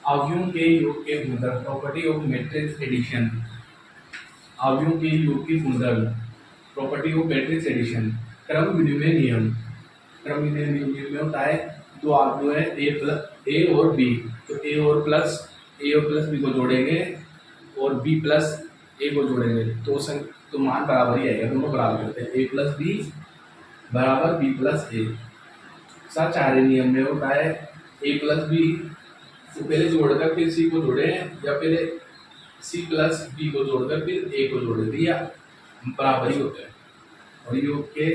अवयवों के योग के गुणधर्म, प्रॉपर्टी ऑफ मैट्रिक्स एडिशन। अवयवों के योग के गुणधर्म, प्रॉपर्टी ऑफ मैट्रिक्स एडिशन। क्रम विनिमय नियम। क्रम विनिमय नियम में होता है दो अवयव है ए और बी, तो ए और प्लस बी को जोड़ेंगे और बी प्लस ए को जोड़ेंगे तो मान बराबर ही आएगा, दोनों बराबर होते हैं। ए प्लस बी बराबर बी प्लस ए। साचार्य नियम में होता है ए प्लस बी, तो पहले जोड़कर फिर सी को जोड़े या पहले सी प्लस बी को जोड़कर फिर ए को जोड़े दिया, बराबर ही होता है। और योग के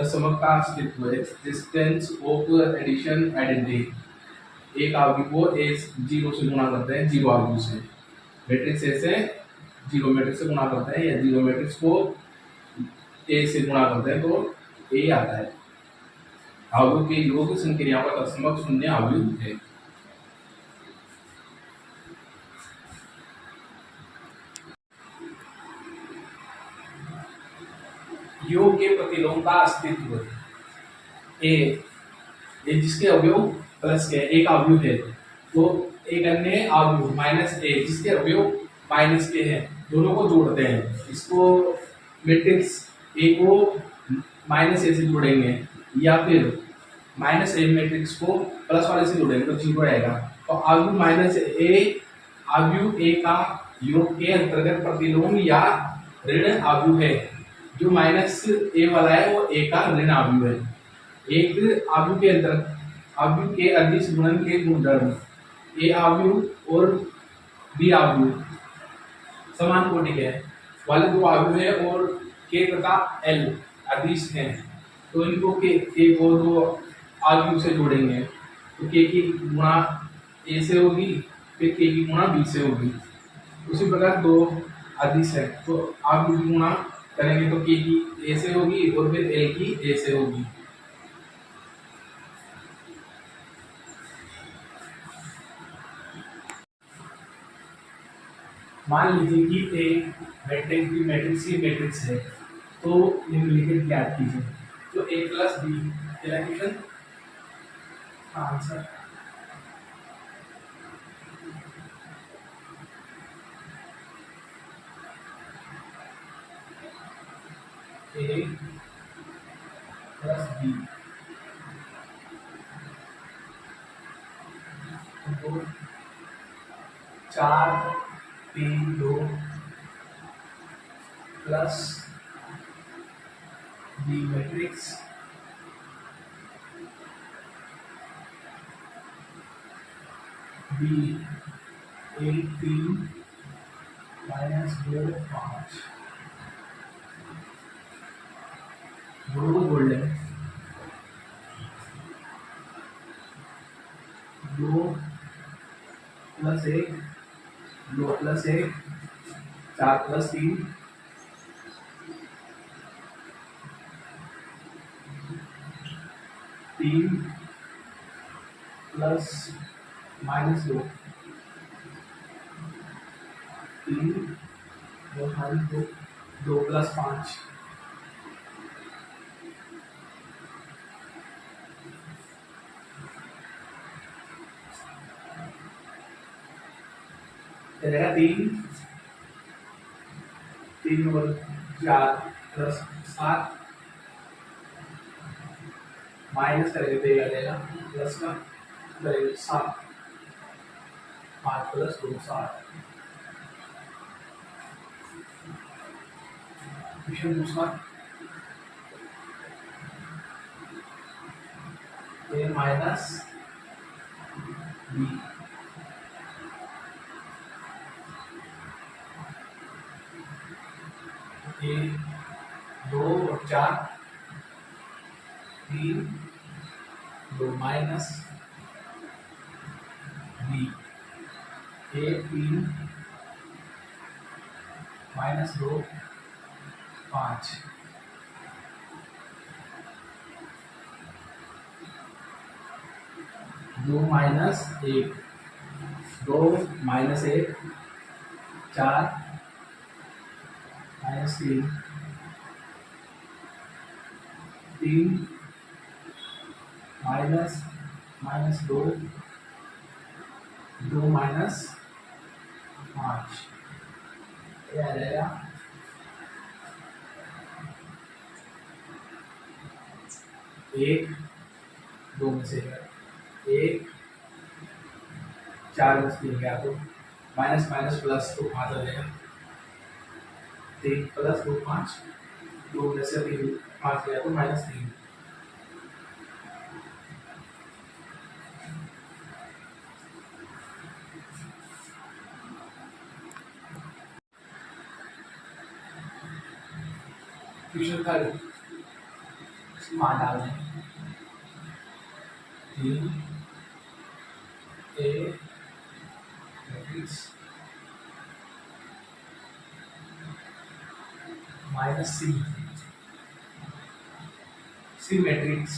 दशमक का अस्तित्व, एक्जिस्टेंस ऑफ एडिशन आइडेंटिटी। एक अवयव को ए जीरो से गुणा करते हैं, जीरो अवयव से, मैट्रिक्स ए से जीरो मैट्रिक्स से गुणा करते हैं या जीरो मैट्रिक्स को ए से गुणा करते हैं तो ए आता है। अवयव के योग संक्रिया का दशमक शून्य अवयव है। योग के प्रतिलोम का अस्तित्व, ए जिसके अवयव प्लस के एक अवयव है तो एक अन्य अवयव माइनस ए जिसके अवयव माइनस के हैं, दोनों को जोड़ते हैं। इसको मैट्रिक्स ए को माइनस ए से जोड़ेंगे या फिर माइनस ए मैट्रिक्स को प्लस वाले से जोड़ेंगे तो जीरो आएगा। तो अवयव माइनस ए अवयव ए का योग के अंतर्गत प्रतिलोम या ऋण अवयव है। जो माइनस ए वाला है वो ए का ऋण अवयव है। एक अवयव के अंतर्गत अवयव के अदिश गुणन के गुणधर्म, ए अवयव और बी अवयव समान कोटि के वाले दो अवयव है और के तथा एल अदिश हैं, तो इनको के को दो अवयव से जोड़ेंगे तो के की गुणा ए से होगी, फिर के की गुणा बी से होगी। उसी प्रकार दो अदिश है तो अवयव की गुणा करेंगे तो के की ए से होगी और फिर एल की ए से होगी। मान लीजिए कि एक मैट्रिक्स की मैट्रिक्स है तो निम्नलिखित ज्ञात कीजिए। तो A plus B question answer A plus B तो 4 3 2 plus B matrix B 1 3 minus 2 5 दो गोल्डन 2 plus 1 2 plus 1 4 plus 3 3 plus minus 2 3 2 minus 2 2 plus 5 चलेगा 3 और 4 प्लस 7 माइनस करेंगे तो ये आ जाएगा प्लस का करेंगे 7 5 प्लस 2 7। क्वेश्चन दूसरा ए माइनस बी ए 2 और 4 3 2 माइनस बी ए 3 minus 2 5 2 minus 1 2 minus 1 4 minus 3 3 minus 2 2 minus 5 ये आ जाएगा 1 2 में से 1 4 में से 3 गया तो माइनस माइनस प्लस तो 5 आ जाएगा 3 प्लस 2 5 2 में से 3 5 गया तो माइनस 3 क्वेश्चन थर्ड मान डाल दें 3 A matrix minus C matrix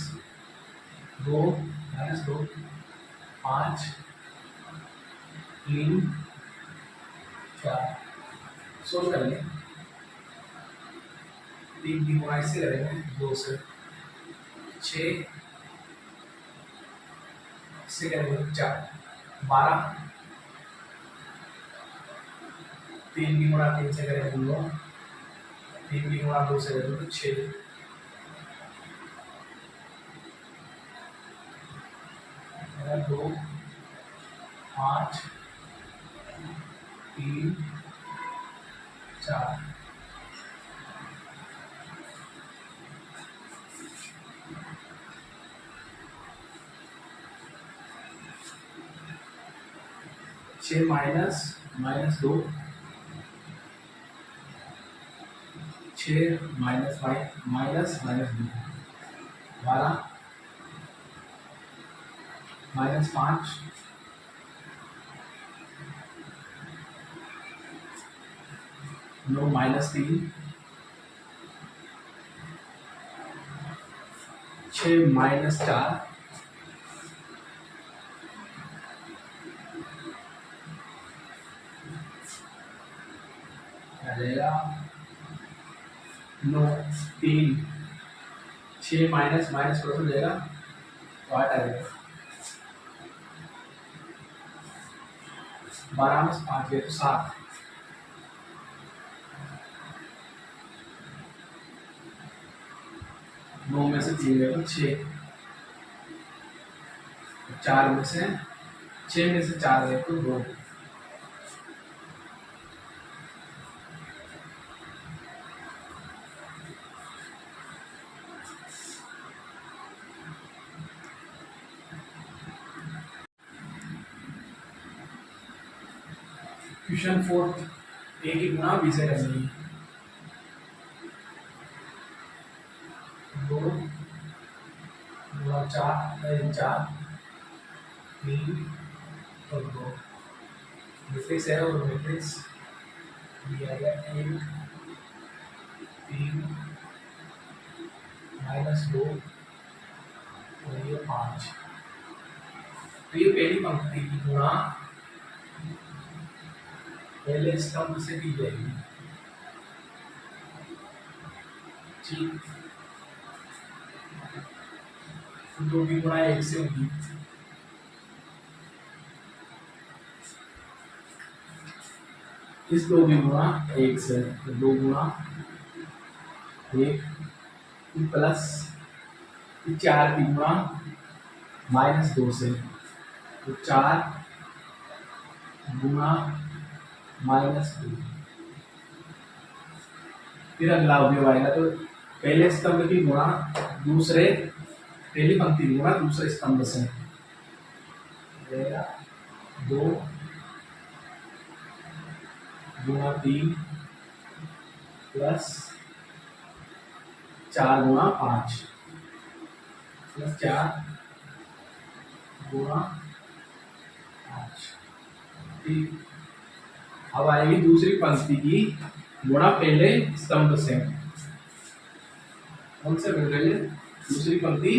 2 minus 2 5 3 4 solve कर लें 3 की गुणा इससे करेंगे 2 से 6 इससे करेंगे 4 12 3 की गुणा 3 से करेंगे 2 3 की गुणा 2 से करेंगे 6 2 5 3 4 6 minus minus 2 6 minus minus minus 2 12 minus 5 9 minus 3 6 minus 4 आ जाएगा 9 3 6 माइनस माइनस प्लस हो जाएगा तो 8 आ जाएगा 12 में 5 है तो 7 9 में से 3 है तो 6 4 में से 6 में से 4 है तो 2 क्वेश्चन फोर्थ ए की गुणा बी से करनी है 2 गुणा 4 4 3 और 2 मैट्रिक्स है और मैट्रिक्स दिया गया 1 3 माइनस 2 और ये 5 तो ये पहली पंक्ति की गुणा पहले स्तंभ से की जाएगी ठीक 2 की गुणा 1 से होगी इस 2 की गुणा 1 से तो 2 गुणा 1 प्लस 4 की गुणा माइनस 2 से तो 4 गुणा माइनस 2 फिर अगला अवयव आएगा तो पहले स्तंभ की गुणा दूसरे पहली पंक्ति की गुणा दूसरे स्तंभ से 2 गुणा 3 प्लस 4 गुणा 5 प्लस 4 गुणा 5 ठीक अब आएगी दूसरी पंक्ति की गुणा पहले स्तंभ से कौन से पहले दूसरी पंक्ति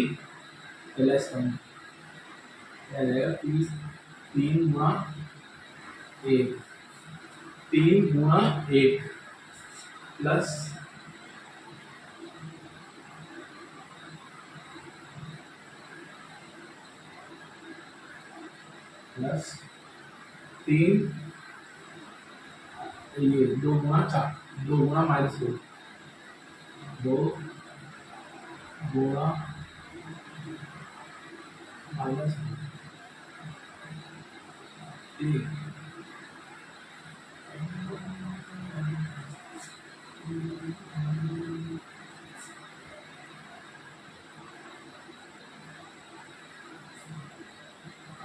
पहला स्तंभ क्या जाएगा 3 गुणा 1 3 गुणा 1 प्लस 4 3 ये 2 गुणा 4, 2 गुणा -2, 2 गुणा -2, 3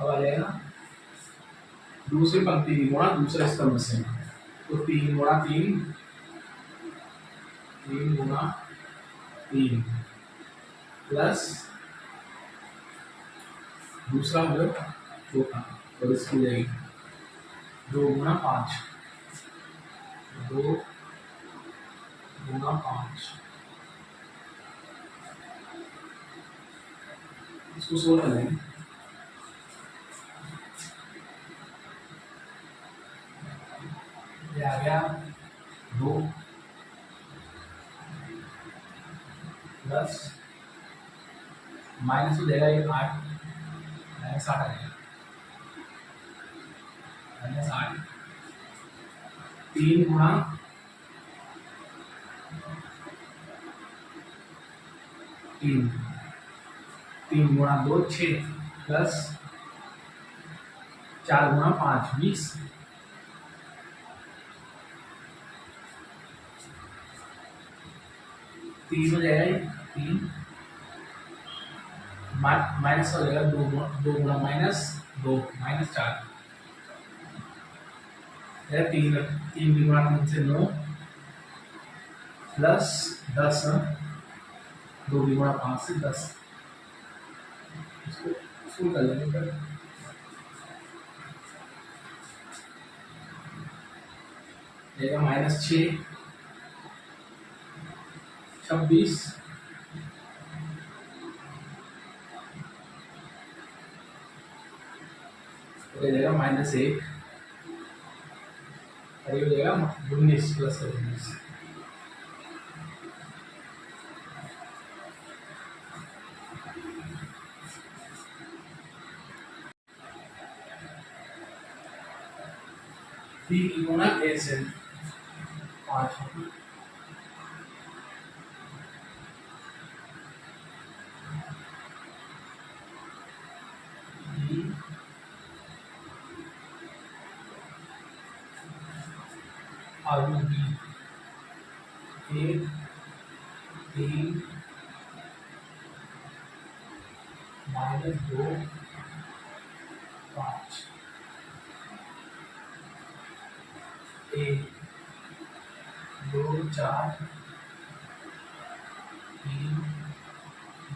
अब आ जाएगा दूसरी पंक्ति की गुणा दूसरे स्तंभ से, तो 3 गुणा 3, 3 गुणा 3 प्लस दूसरा हो चौथा, और इसकी जाएगी 2 गुणा 5, 2 गुणा 5, इसको 16 लेंगे, ये आ गया 2 प्लस माइनस हो जाएगा ये 8, माइनस 8 आएगा, माइनस 8, 3 गुणा 3, 3 गुणा 2 6 प्लस 4 गुणा 5 20, 3 हो जाएगा 3, माइनस हो जाएगा 2 गुणा -2 -4, 3 की गुणा 3 से 9 प्लस 10, 2 की गुणा 5 से 10, इसको फुल कर लेंगे फिर, -6 26 हो जाएगा -1, और ये हो जाएगा 19 प्लस 19, टी की गुणा ए से 5 आलू बी 1 3 -2 5 1 2 4 3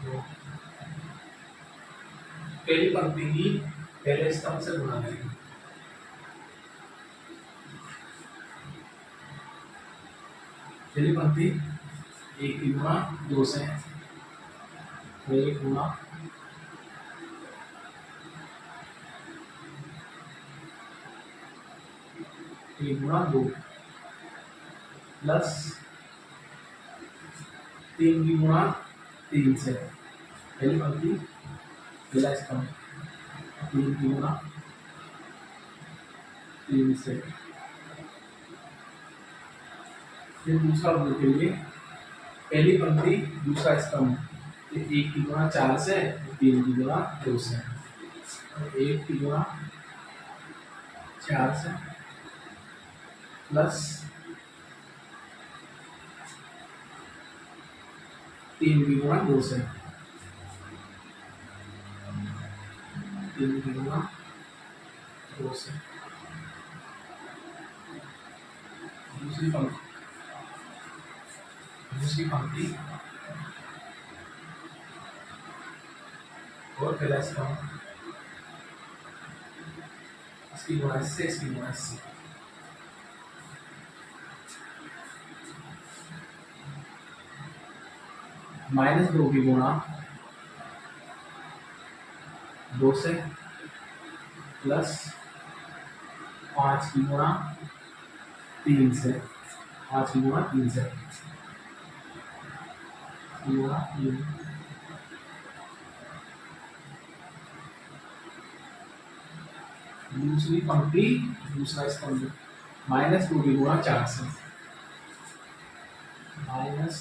2, पहली पंक्ति की पहले स्तंभ से गुणा करेंगे, पहली पंक्ति 1 की गुणा 2 से, 1 गुणा 1 गुणा 2 प्लस 3 की गुणा 3 से, पहली पंक्ति पहला स्तंभ 3 की गुणा 3 से, फिर दूसरा वर्ग के लिए पहली पंक्ति दूसरा स्तंभ 1 की गुणा 4 से, 3 की गुणा 2 से, 1 की गुणा 4 से प्लस 3 की गुणा 2 से, 3 की गुणा 2 से, दूसरी पंक्ति और पहला स्तंभ, इसकी गुणा इससे, इसकी गुणा इससे, -2 की गुणा 2 से प्लस 5 की गुणा 3 से, 5 की गुणा 3 से, गुणा 3, दूसरी पंक्ति दूसरा स्तंभ माइनस 2 की गुणा 4 से, माइनस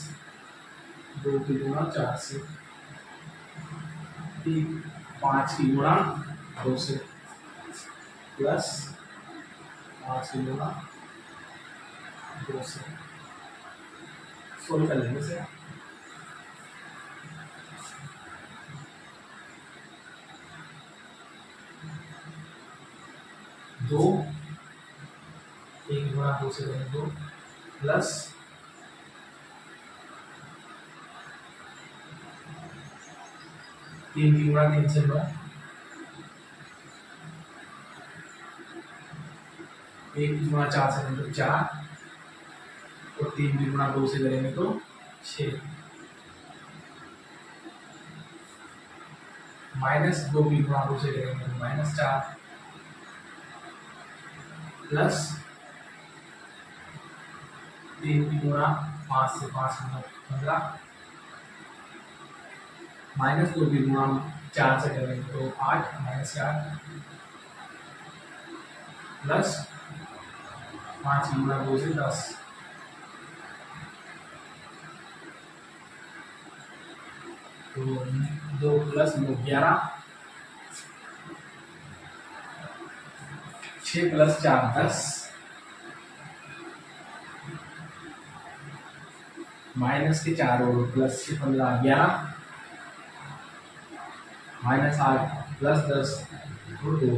2 की गुणा 4 से, 5 की गुणा 2 से, प्लस 5 की गुणा 2 से। सोल्व कर लेंगे इसे। दो, 1 गुणा 2 से बने 2, प्लस 3 की गुणा 3 से 9, 1 की गुणा 4 से करेंगे तो 4, और 3 की गुणा 2 से करेंगे तो 6, माइनस 2 की गुणा 2 से करेंगे तो -4, प्लस 3 की गुणा 5 से 5 15, माइनस 2 की गुणा 4 से करेंगे तो 8 -4, प्लस 5 की गुणा 2 से 10, तो 2 प्लस 9 11, 6 प्लस 4 10, माइनस के 4 और प्लस 6 15 11, -8 प्लस 10 और 2,